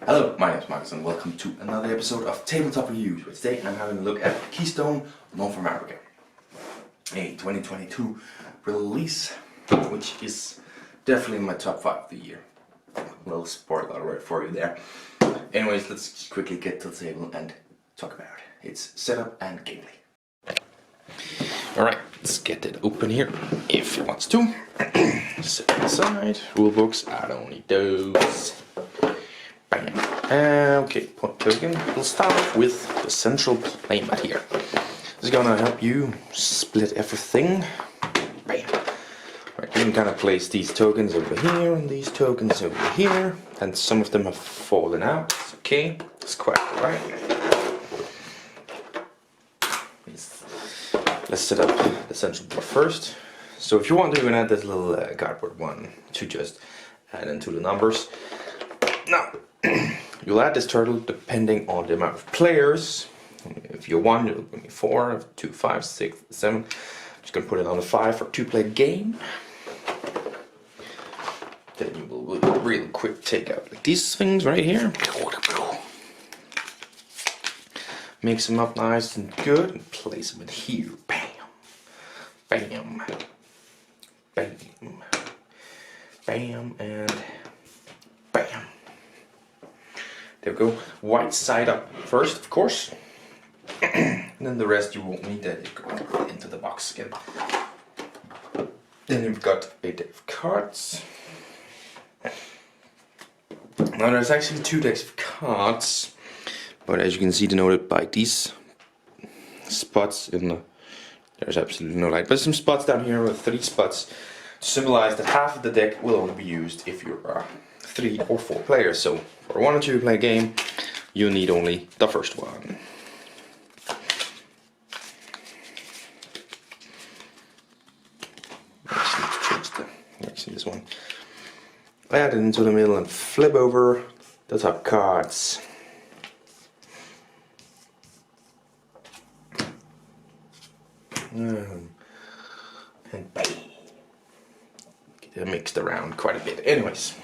Hello, my name is Marcus and welcome to another episode of Tabletop Reviews. Today I'm having a look at Keystone, Northamerica, a 2022 release, which is definitely in my top 5 of the year. A little spoiler alert for you there. Anyways, let's just quickly get to the table and talk about its setup and gameplay. Alright, let's get it open here if it wants to. Set it aside. Rulebooks, I don't need those. Bam. Okay, point token. We'll start with the central playmat here. This is gonna help you split everything. Bam. Right, you can kind of place these tokens over here and these tokens over here, and some of them have fallen out. It's okay. It's quite alright. Let's set up the central board first. So if you want to, you can add this little cardboard one to just add into the numbers. Now, you'll add this turtle depending on the amount of players. If you're 1, you'll give me 4, 2, 5, 6, 7. Just gonna put it on a 5 for 2-player game. Then you will really quick take out like these things right here. Mix them up nice and good and place them in here. Bam, bam, bam, bam, and bam. There we go. White side up first, of course. And then the rest you won't need that. You go into the box again. Then you've got a deck of cards. Now there's actually 2 decks of cards, but as you can see denoted by these spots in the, there's absolutely no light, but some spots down here with 3 spots to symbolize that half of the deck will only be used if you're 3 or 4 players. So for a 1 or 2 player game, you need only the first one. Actually, this one. Add it into the middle and flip over the top cards. And bang. Get it mixed around quite a bit. Anyways,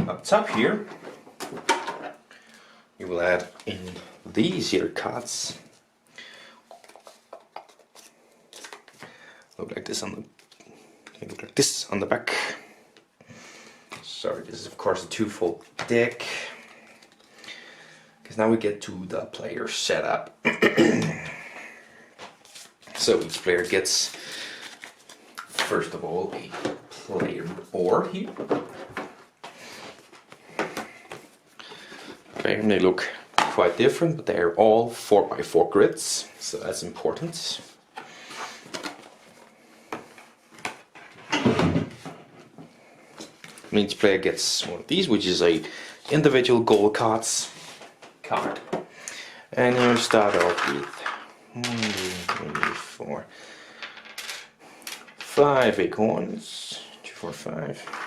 up top here, you will add in these here cards. Look like this on the back. Sorry, this is of course a 2-fold deck. Because now we get to the player setup. So each player gets, first of all, a player board here. Okay, and they look quite different, but they're all 4x4 grids, so that's important. And each player gets one of these, which is a individual goal cards card. And you start off with 1, 2, 3, 4, 5 acorns. 2, 4, 5.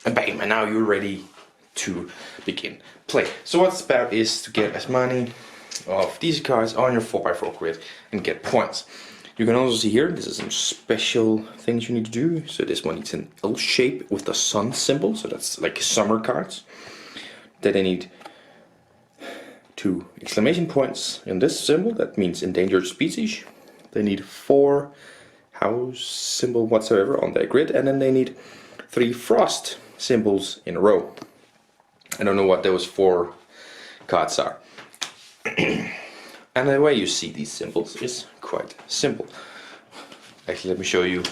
And bam, and now you're ready to begin play. So what's about is to get as many of these cards on your 4x4 grid and get points. You can also see here, this is some special things you need to do. So this one needs an L shape with the sun symbol, so that's like summer cards. Then I need 2 exclamation points in this symbol, that means endangered species. They need 4 house symbol whatsoever on their grid, and then they need 3 frost symbols in a row. I don't know what those 4 cards are. And the way you see these symbols is quite simple. Actually, let me show you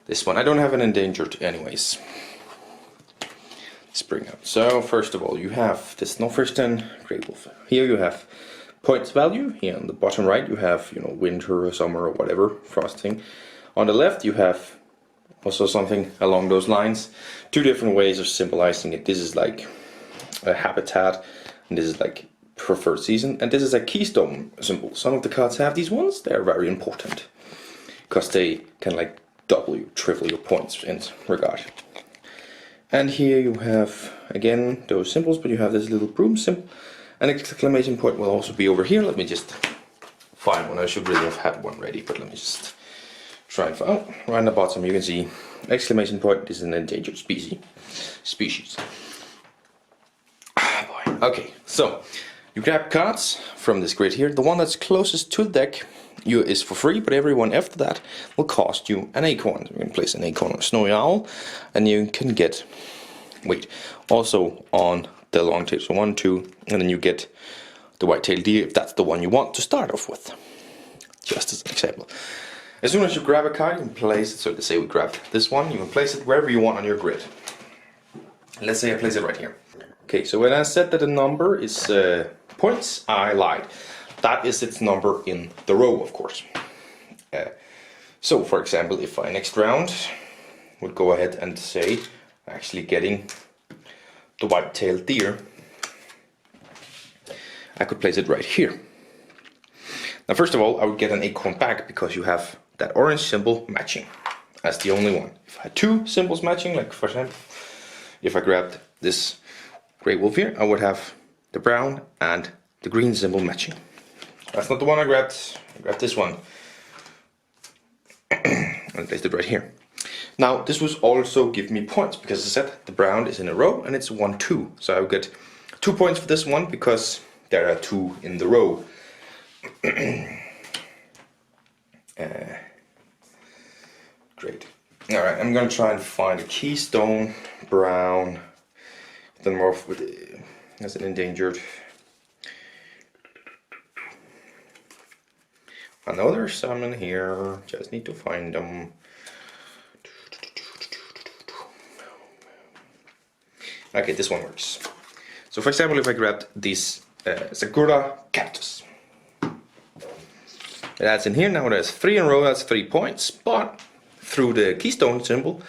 this one. I don't have an endangered anyways. Let's bring up. So first of all, you have this Northwestern Grey Wolf. Here you have points value. Here on the bottom right you have, you know, winter or summer or whatever, frosting. On the left you have also something along those lines. 2 different ways of symbolizing it. This is like a habitat, and this is like preferred season, and this is a keystone symbol. Some of the cards have these ones. They're very important because they can like double you, triple your points in regard. And here you have again those symbols, but you have this little broom symbol. An exclamation point will also be over here. Let me just find one. I should really have had one ready, but let me just try and find. Oh, right on the bottom you can see exclamation point. This is an endangered species. Ah, boy. Okay, so you grab cards from this grid here. The one that's closest to the deck is for free, but everyone after that will cost you an acorn. You can place an acorn on a snowy owl, and you can get also on the long tail. So 1, 2, and then you get the white-tailed deer if that's the one you want to start off with. Just as an example. As soon as you grab a card, you can place it. So let's say we grab this one, you can place it wherever you want on your grid. Let's say I place it right here. Okay, so when I said that the number is points, I lied. That is its number in the row, of course. So, for example, if I next round would go ahead and say, actually getting the white-tailed deer, I could place it right here. Now, first of all, I would get an acorn back because you have that orange symbol matching. That's the only one. If I had two symbols matching, like for example, if I grabbed this gray wolf here, I would have the brown and the green symbol matching. That's not the one I grabbed. I grabbed this one and placed it right here. Now, this would also give me points because I said the brown is in a row and it's 1, 2. So I would get 2 points for this one because there are 2 in the row. Great. Alright, I'm gonna try and find a Keystone brown. Then more with as an endangered. I know there's some in here, just need to find them. Okay, this one works. So for example, if I grabbed this Sakura cactus. That's in here, now there's 3 in a row, that's 3 points, but through the Keystone symbol,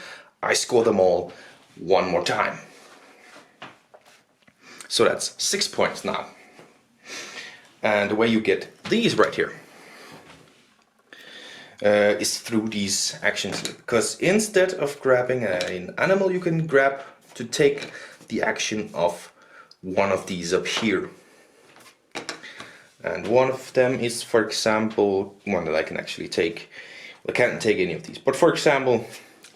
I score them all one more time. So that's 6 points now. And the way you get these right here is through these actions, because instead of grabbing an animal, you can grab to take the action of one of these up here. And one of them is, for example, one that I can actually take. I can't take any of these, but for example,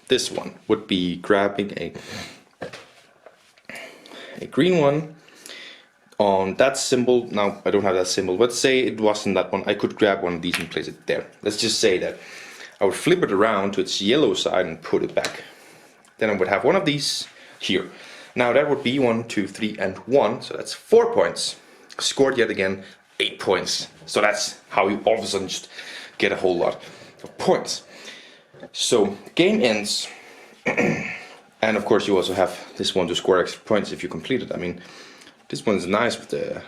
this one would be grabbing a green one on that symbol. Now I don't have that symbol. Let's say it wasn't that one. I could grab one of these and place it there. Let's just say that I would flip it around to its yellow side and put it back. Then I would have one of these here. Now that would be 1, 2, 3, and 1. So that's 4 points. Scored yet again 8 points. So that's how you all of a sudden just get a whole lot of points. So game ends. And of course you also have this one to score extra points if you complete it. I mean, this one's nice with the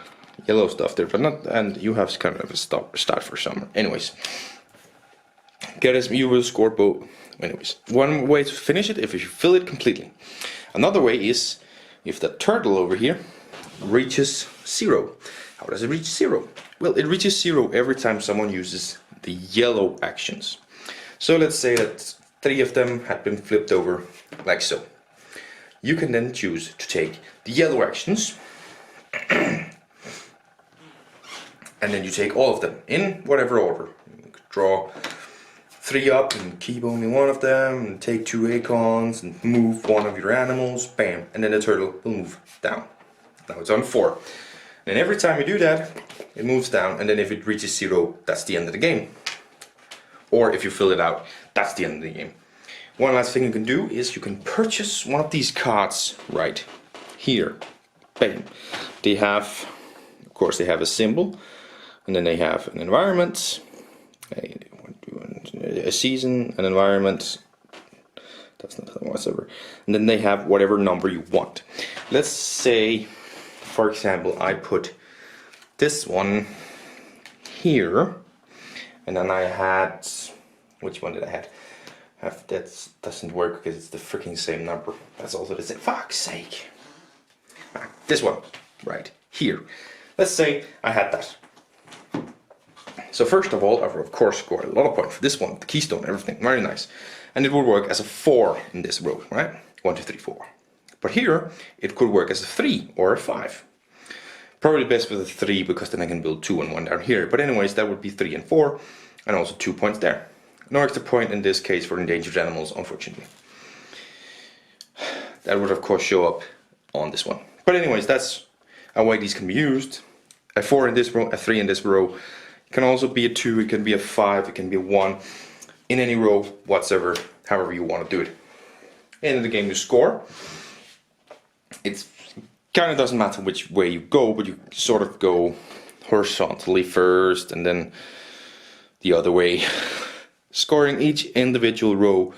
yellow stuff there, but not, and you have kind of a start for summer. Anyways, you will score both. Anyways, one way to finish it if you fill it completely. Another way is if the turtle over here reaches 0. How does it reach 0? Well, it reaches 0 every time someone uses the yellow actions. So let's say that 3 of them had been flipped over like so. You can then choose to take the yellow actions and then you take all of them in whatever order. You could draw 3 up and keep only one of them, and take 2 acorns and move one of your animals, bam, and then the turtle will move down. Now it's on 4. And every time you do that, it moves down, and then if it reaches 0, that's the end of the game. Or if you fill it out, that's the end of the game. One last thing you can do is you can purchase one of these cards right here. Bam. They have, of course, they have a symbol, and then they have an environment, a season, an environment. That's not whatsoever. And then they have whatever number you want. Let's say, for example, I put this one here, and then I had, which one did I have? That doesn't work because it's the freaking same number. That's also the same. Fuck's sake. This one, right here. Let's say I had that. So first of all, I of course scored a lot of points for this one, the Keystone, everything, very nice. And it would work as a 4 in this row, right? 1, 2, 3, 4. But here, it could work as a 3 or a 5. Probably best with a 3 because then I can build 2 and 1 down here. But anyways, that would be 3 and 4, and also 2 points there. No extra point in this case for endangered animals, unfortunately. That would of course show up on this one. But anyways, that's a way these can be used. A 4 in this row, a 3 in this row. It can also be a 2, it can be a 5, it can be a 1. In any row whatsoever, however you want to do it. In the game you score. It kind of doesn't matter which way you go, but you sort of go horizontally first and then the other way. Scoring each individual row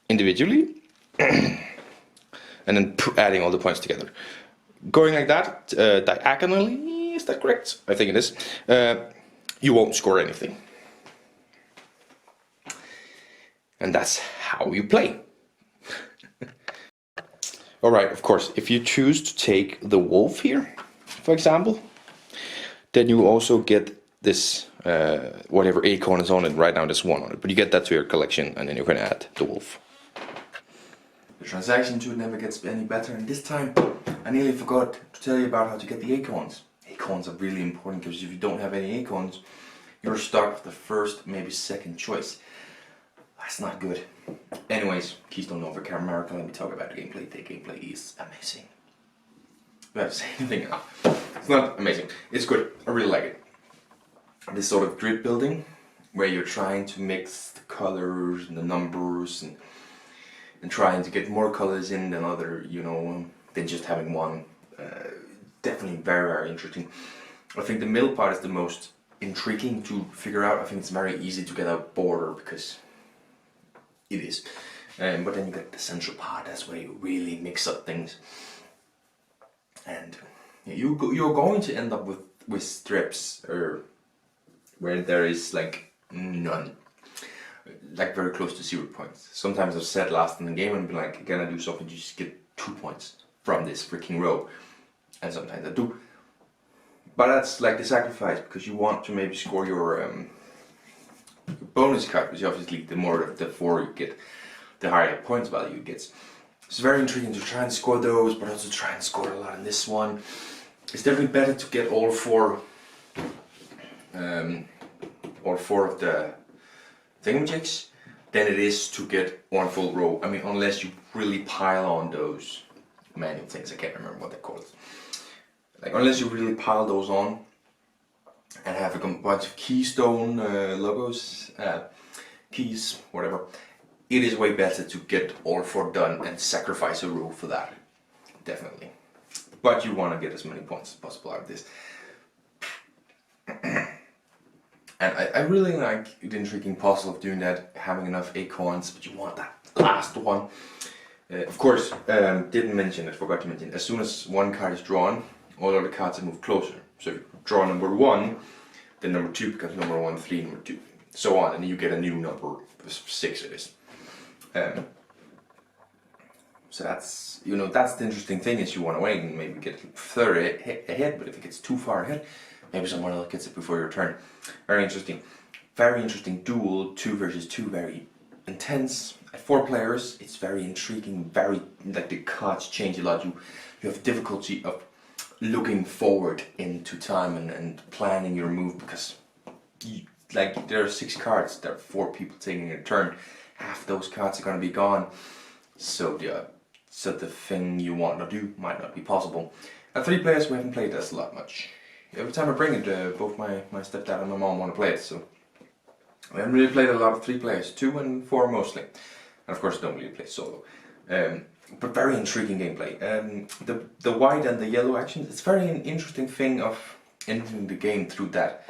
individually. And then adding all the points together. Going like that, diagonally, is that correct? I think it is. You won't score anything. And that's how you play. Alright, of course, if you choose to take the wolf here, for example, then you also get this, whatever acorn is on it. Right now there's 1 on it, but you get that to your collection and then you can add the wolf. The transaction tool never gets any better, and this time I nearly forgot to tell you about how to get the acorns. Acorns are really important because if you don't have any acorns, you're stuck with the first, maybe second choice. That's not good. Anyways, Keystone Northamerica, let me talk about the gameplay. The gameplay is amazing. I don't have to say anything now. It's not amazing. It's good. I really like it. This sort of grid building where you're trying to mix the colors and the numbers and trying to get more colors in than other, you know, than just having one. Definitely very, very interesting. I think the middle part is the most intriguing to figure out. I think it's very easy to get a border because it is. But then you get the central part, that's where you really mix up things. And you're going to end up with strips or where there is like none. Like very close to 0 points. Sometimes I've said last in the game and been like, can I do something to just get 2 points from this freaking row? And sometimes I do. But that's like the sacrifice because you want to maybe score your bonus card, which obviously the more of the 4 you get, the higher points value it gets. It's very intriguing to try and score those, but also try and score a lot in this one. It's definitely better to get all four of the thingamajigs than it is to get 1 full row. I mean, unless you really pile on those manual things, I can't remember what they're called. Like, unless you really pile those on and have a bunch of Keystone logos, keys, whatever, it is way better to get all 4 done and sacrifice a row for that. Definitely. But you want to get as many points as possible out of this. And I really like the intriguing puzzle of doing that, having enough acorns, but you want that last one. Of course, forgot to mention, as soon as 1 card is drawn, all other cards are moved closer. So if you draw number 1, then number 2 becomes number 1, 3, number 2, so on, and then you get a new number, 6 it is. So that's, you know, that's the interesting thing, is you want to wait and maybe get further ahead, but if it gets too far ahead, maybe someone else gets it before your turn. Very interesting duel, 2 versus 2, very intense. At 4 players, it's very intriguing, very, like, the cards change a lot. You have difficulty of looking forward into time and planning your move, because like, there are 6 cards, there are 4 people taking a turn. Half those cards are going to be gone, so the thing you want to do might not be possible. At 3 players, we haven't played this a lot much. Every time I bring it, both my stepdad and my mom want to play it, so I haven't really played a lot of 3 players, 2 and 4 mostly. And of course I don't really play solo. But very intriguing gameplay. The white and the yellow actions, it's very an interesting thing of entering the game through that.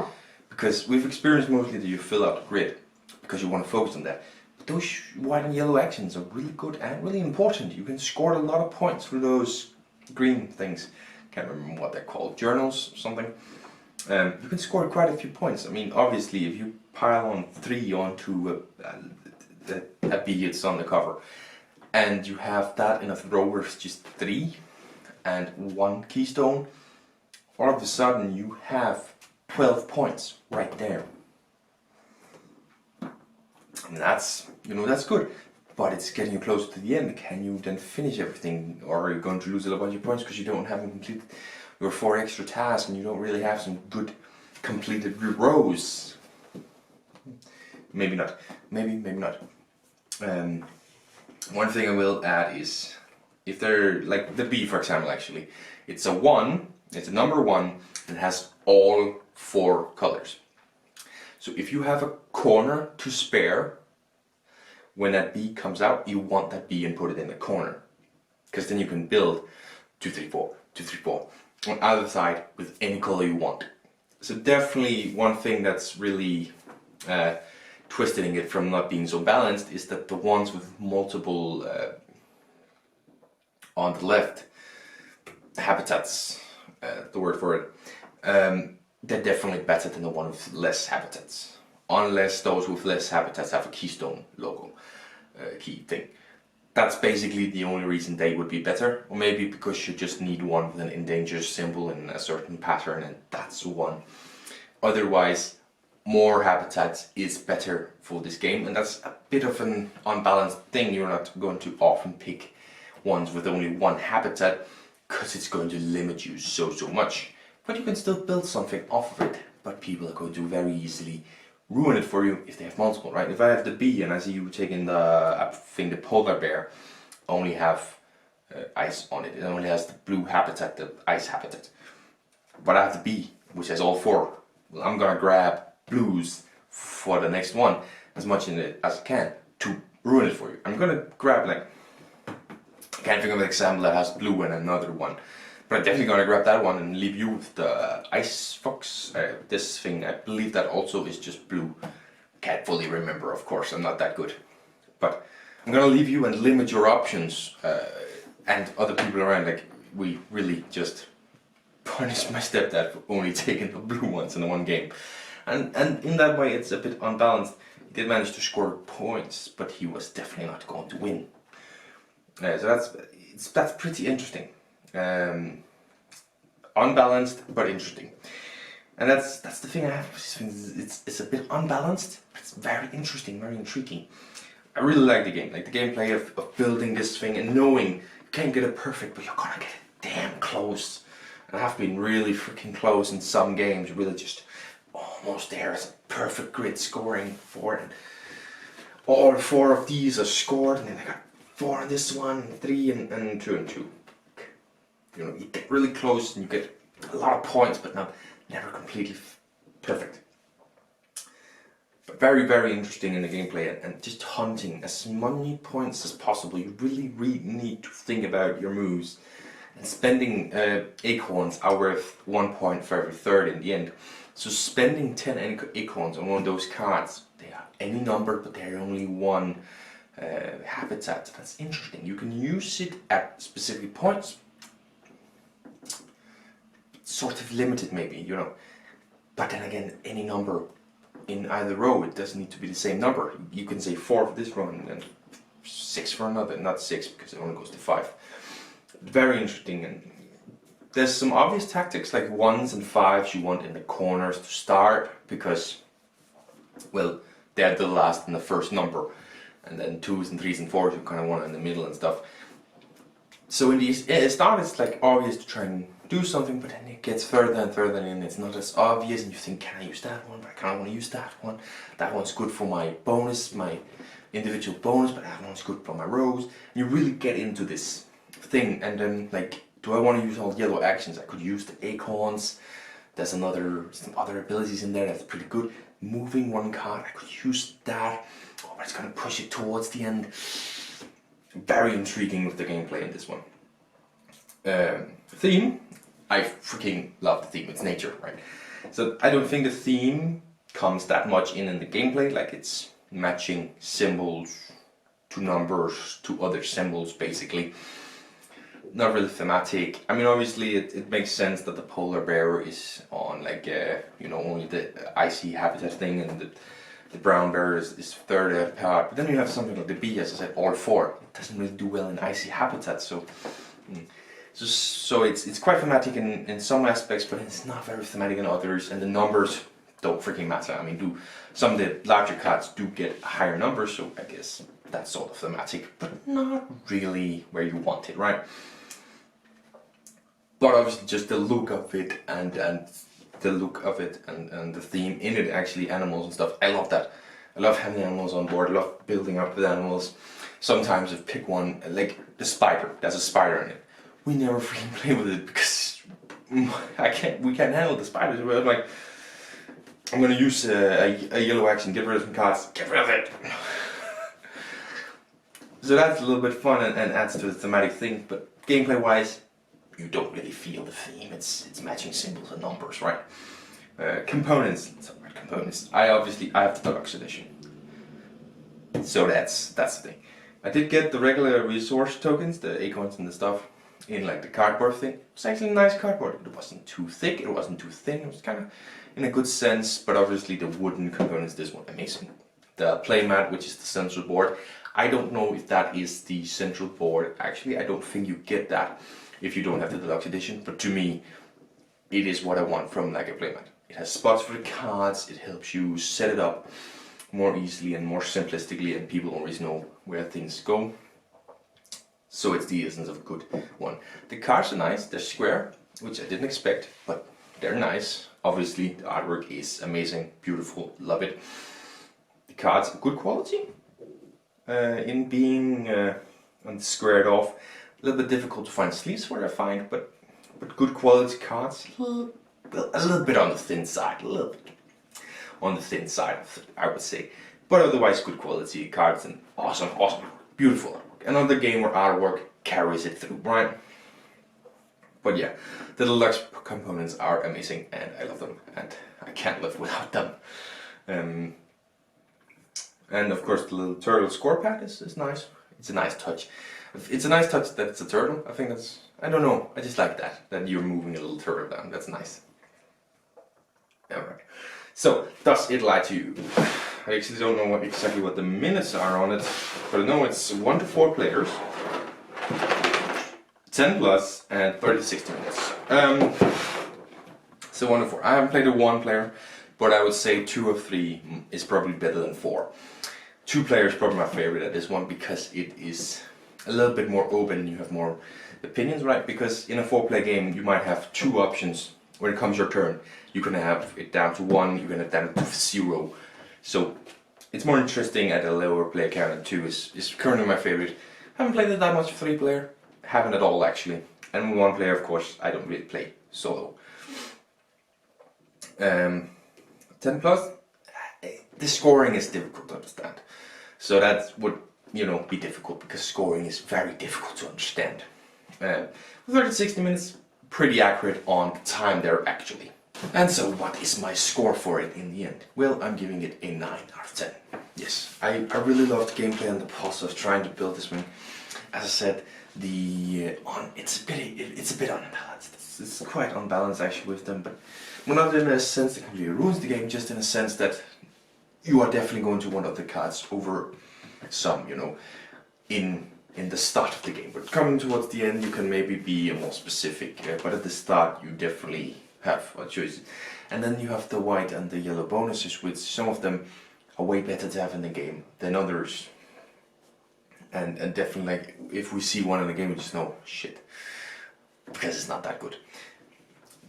Because we've experienced mostly that you fill out the grid, because you want to focus on that. But those white and yellow actions are really good and really important. You can score a lot of points through those green things. Can't remember what they're called, journals or something. You can score quite a few points. I mean, obviously, if you pile on 3 onto a B it's on the cover, and you have that in a row where it's just 3 and 1 keystone, all of a sudden you have 12 points right there. And that's, you know, that's good. But it's getting you closer to the end. Can you then finish everything, or are you going to lose a bunch of points because you don't have completed your 4 extra tasks and you don't really have some good completed rows? maybe not. Maybe not. One thing I will add is, if they're like the B, for example, actually, it's a 1, it's a number 1, and it has all 4 colors. So if you have a corner to spare, when that B comes out, you want that B and put it in the corner. Because then you can build 2, 3, 4, 2, 3, 4 on either side with any color you want. So definitely one thing that's really twisting it from not being so balanced is that the ones with multiple on the left habitats, the word for it, they're definitely better than the one with less habitats, unless those with less habitats have a Keystone logo key thing. That's basically the only reason they would be better, or maybe because you just need one with an endangered symbol in a certain pattern, and that's one. Otherwise, more habitats is better for this game, and that's a bit of an unbalanced thing. You're not going to often pick ones with only one habitat, because it's going to limit you so much. But you can still build something off of it, but people are going to very easily ruin it for you if they have multiple, right? If I have the bee and I see you taking the, I think the polar bear only have ice on it. It only has the blue habitat, the ice habitat. But I have the bee, which has all 4. Well, I'm gonna grab blues for the next one as much in it as I can to ruin it for you. I'm gonna grab, like, I can't think of an example that has blue and another one. But I'm definitely gonna grab that one and leave you with the ice fox. This thing, I believe that also is just blue. Can't fully remember, of course, I'm not that good. But I'm gonna leave you and limit your options and other people around. Like, we really just punished my stepdad for only taking the blue ones in one game. And in that way it's a bit unbalanced. He did manage to score points, but he was definitely not going to win. So that's pretty interesting. Unbalanced but interesting, and that's the thing I have. It's a bit unbalanced, but it's very interesting, very intriguing. I really like the game, like the gameplay of building this thing and knowing you can't get it perfect, but you're gonna get it damn close. And I have been really freaking close in some games, really just almost there as a perfect grid scoring for it. And all 4 of these are scored, and then I got 4 on this one, 3 and 2 and 2. You know, you get really close and you get a lot of points, but never completely perfect. But very interesting in the gameplay, and just hunting as many points as possible. You really need to think about your moves, and spending acorns are worth 1 point for every 3rd in the end. So spending 10 acorns on one of those cards, they are any number, but they're only 1 habitat. That's interesting. You can use it at specific points. Sort of limited, maybe, you know, but then again, any number in either row, it doesn't need to be the same number. You can say 4 for this row and then 6 for another, not 6 because it only goes to 5. Very interesting, and there's some obvious tactics like 1s and 5s you want in the corners to start, because, well, they're the last and the first number, and then 2s and 3s and 4s you kind of want in the middle and stuff. So in the start it's like obvious to try and do something, but then it gets further and further in, it's not as obvious, and you think, can I use that one? But I kind of want to use that one. That one's good for my bonus, my individual bonus, but that one's good for my rows. And you really get into this thing, and then, like, do I want to use all yellow actions? I could use the acorns. There's some other abilities in there that's pretty good. Moving 1 card, I could use that. Oh, but it's going to push it towards the end. Very intriguing with the gameplay in this one. Theme, I freaking love the theme. It's nature, right? So I don't think the theme comes that much in the gameplay, like it's matching symbols to numbers to other symbols, basically. Not really thematic. I mean, obviously it makes sense that the polar bear is on, like, you know, only the icy habitat thing, and the brown bear is 3rd part. But then you have something like the bee, as I said, all 4. It doesn't really do well in icy habitats, so it's quite thematic in some aspects, but it's not very thematic in others, and the numbers don't freaking matter. I mean, some of the larger cards do get higher numbers, so I guess that's sort of thematic, but not really where you want it, right? But obviously just the look of it and the look of it and the theme in it, actually, animals and stuff, I love that. I love having animals on board. I love building up with animals. Sometimes if pick one, like the spider. There's a spider in it. We never freaking play with it because we can't handle the spiders. We're like, I'm gonna use a yellow action, get rid of some cards, get rid of it. So that's a little bit fun and adds to the thematic thing, but gameplay wise, you don't really feel the theme. It's matching symbols and numbers, right? Components. Let's talk about components. I have the deluxe edition, so that's the thing. I did get the regular resource tokens, the acorns and the stuff, in like the cardboard thing. It's actually a nice cardboard. It wasn't too thick, it wasn't too thin. It was kind of in a good sense, but obviously the wooden components, this one amazing. The playmat, which is the central board. I don't know if that is the central board. Actually, I don't think you get that if you don't have the deluxe edition. But to me, it is what I want from like a playmat. It has spots for the cards. It helps you set it up more easily and more simplistically, and people always know where things go. So it's the essence of a good one. The cards are nice. They're square, which I didn't expect, but they're nice. Obviously, the artwork is amazing, beautiful, love it. The cards are good quality. In being squared off, a little bit difficult to find sleeves for, I find, but good quality cards. A little bit on the thin side, a little bit on the thin side, I would say. But otherwise, good quality cards and awesome, beautiful artwork. Another game where artwork carries it through, right? But yeah, the deluxe components are amazing and I love them and I can't live without them. And of course the little turtle score pad is nice. It's a nice touch. It's a nice touch that it's a turtle. I think that's, I don't know, I just like that you're moving a little turtle down. That's nice. Alright. So, does it lie to you? I actually don't know exactly what the minutes are on it, but I know it's 1 to 4 players, 10 plus, and 30 to 60 minutes. So 1 to 4. I haven't played a 1 player, but I would say 2 or 3 is probably better than 4. 2 players is probably my favorite at this one because it is a little bit more open. You have more opinions, right? Because in a 4-player game, you might have 2 options. When it comes your turn, you can have it down to 1, you can have it down to 0. So it's more interesting at a lower player count, and 2 is currently my favorite. Haven't played it that much 3-player, haven't at all actually. And 1 player, of course, I don't really play solo. 10 plus, the scoring is difficult to understand. So that would, be difficult because scoring is very difficult to understand. 30 to 60 minutes, pretty accurate on the time there actually. And so what is my score for it in the end? Well, I'm giving it a 9 out of 10. Yes, I really loved the gameplay and the process of trying to build this one. As I said, it's a bit unbalanced. It's quite unbalanced actually with them, but not in a sense that completely ruins the game, just in a sense that you are definitely going to want other cards over some, in the start of the game. But coming towards the end, you can maybe be more specific, but at the start you definitely have a choice. And then you have the white and the yellow bonuses, which some of them are way better to have in the game than others. And definitely, like, if we see one in the game, we just know, shit, because it's not that good.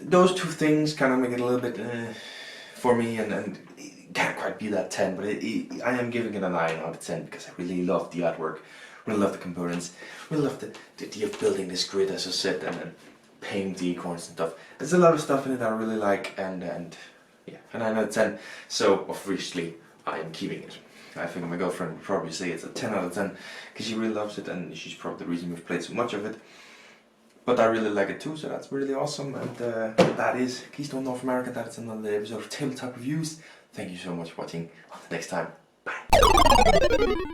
Those 2 things kind of make it a little bit for me, and it can't quite be that 10, but I am giving it a 9 out of 10 because I really love the artwork, really love the components, really love the idea of building this grid, as I said, and then paying the acorns and stuff. There's a lot of stuff in it I really like, and yeah, a 9 out of 10. So obviously I am keeping it. I think my girlfriend would probably say it's a 10 out of 10 because she really loves it, and she's probably the reason we've played so much of it. But I really like it too, so that's really awesome. And that is Keystone Northamerica. That's another episode of Tabletop Reviews. Thank you so much for watching. Until next time, bye.